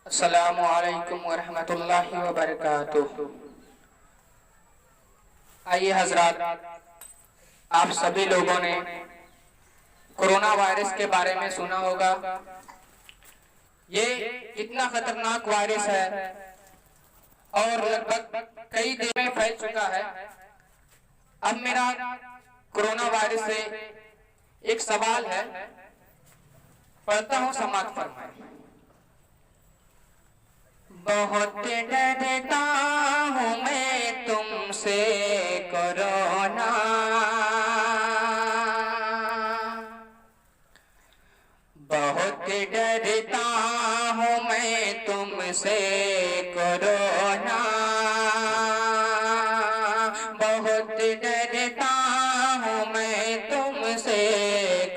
अस्सलामु अलैकुम वरहमतुल्लाहि वबरकातुह। आइए हजरात, आप सभी लोगों ने कोरोना वायरस के बारे में सुना होगा। ये कितना खतरनाक वायरस है और लगभग कई देश में फैल चुका है। अब मेरा कोरोना वायरस से एक सवाल है, पढ़ता हूँ, समाप्त फरमाएं। बहुत डरता हूँ मैं तुमसे कोरोना, बहुत डरता हूँ मैं तुमसे कोरोना, बहुत डरता हूँ मैं तुमसे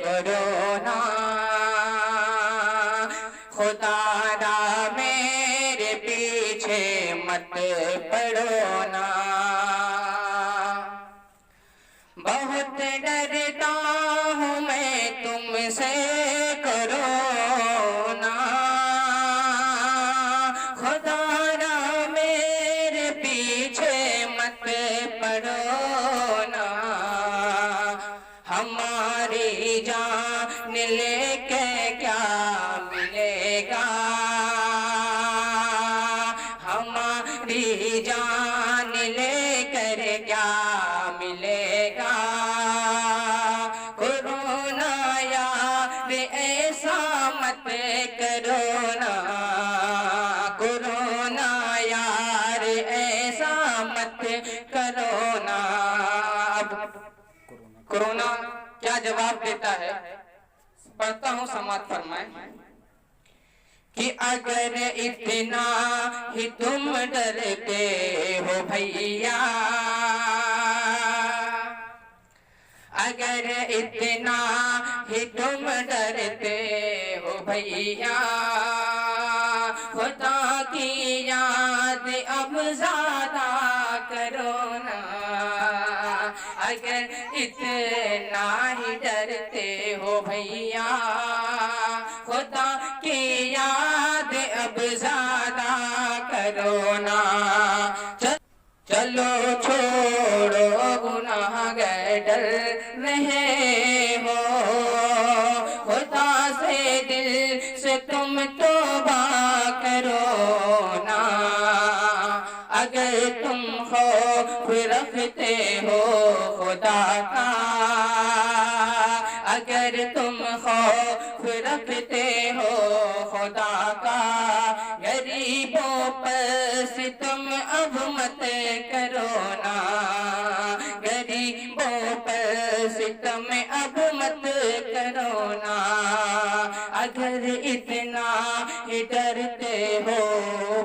कोरोना। खुदा मेरे पीछे मत पड़ो ना, बहुत डरता हूँ मैं तुमसे कोरोना। खुदा मेरे पीछे मत पड़ो ना, हमारी जान लेके क्या मिलेगा, हमारी जान लेकर क्या मिलेगा। कोरोना यार ऐसा मत करो ना, कोरोना यार ऐसा मत करो ना। अब कोरोना क्या जवाब देता है, पढ़ता हूँ, समाप्त फरमाएं कि अगर इतना ही तुम डरते हो भैया, अगर इतना ही तुम डरते हो भैया, खुदा की याद अब ज्यादा करो ना। अगर इतना ही डरते हो भैया, खुदा की याद अब ज्यादा करो ना। चलो छोड़ो गुनाहगार डर रहे हो, खुदा से दिल से तुम तौबा करो ना। अगर तुम खौफ रखते हो खुदा का, अगर तुम खौफ रखते हो खुदा का, गरीबों पर सितम अब मत करो ना, गरीबों पर सितम अब मत करो ना। अगर इतना ही डरते हो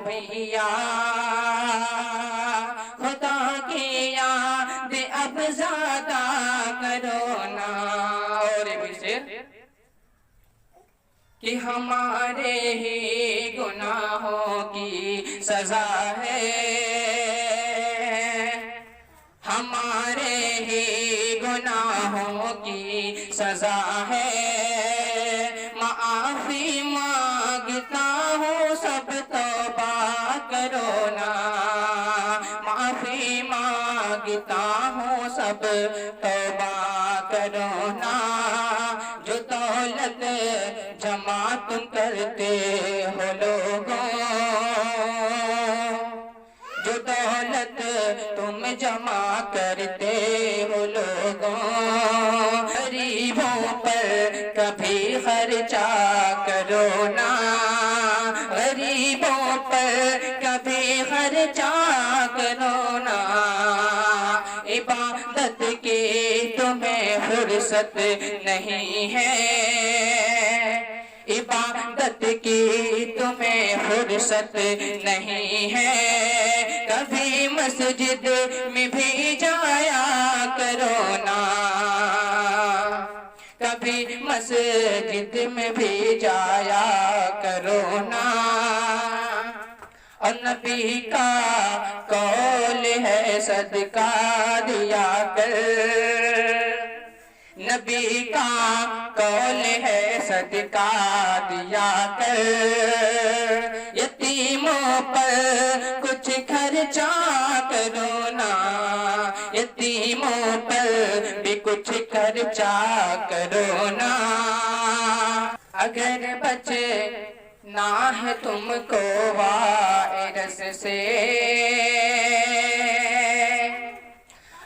भैया, खुदा की याद अब ज्यादा करो ना। और एक शेर कि हमारे ही गुनाहों की सजा है, हमारे ही गुनाहों की सजा है। माफी मांगता हूँ सब तौबा करो ना, माफी मांगता हूँ सब तौबा करो ना। जो दौलत जमा तुम करते हो लोगों, जो दौलत तुम जमा करते हो लोगों, गरीबों पर कभी खर्चा करो ना, गरीबों पर कभी खर्चा करो ना। इबादत की तुम्हें फुर्सत नहीं है, इबादत की तुम्हें फुर्सत नहीं है। कभी मस्जिद में भी जाया करो ना, कभी मस्जिद में भी जाया करो ना। और नबी का कौल है सदका दिया कर, नबी का कौल है सदका दिया कर। पर कुछ खर्चा करो ना, यतीमों पर भी कुछ खर्चा करो ना। अगर बचे ना है तुमको वायरस से,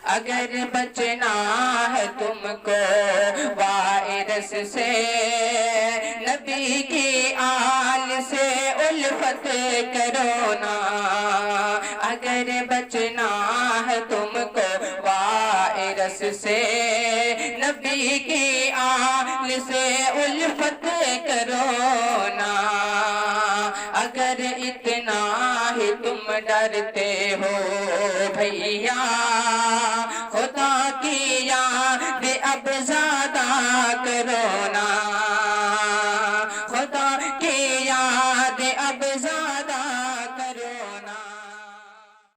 अगर बचना है तुमको वायरस से, नबी की आल से उल्फत करो ना। अगर बचना है तुमको वायरस से, नबी की आल से उल्फत करो ना। अगर इतना ही तुम डरते हो भैया, खुदा की याद अब ज्यादा करो ना।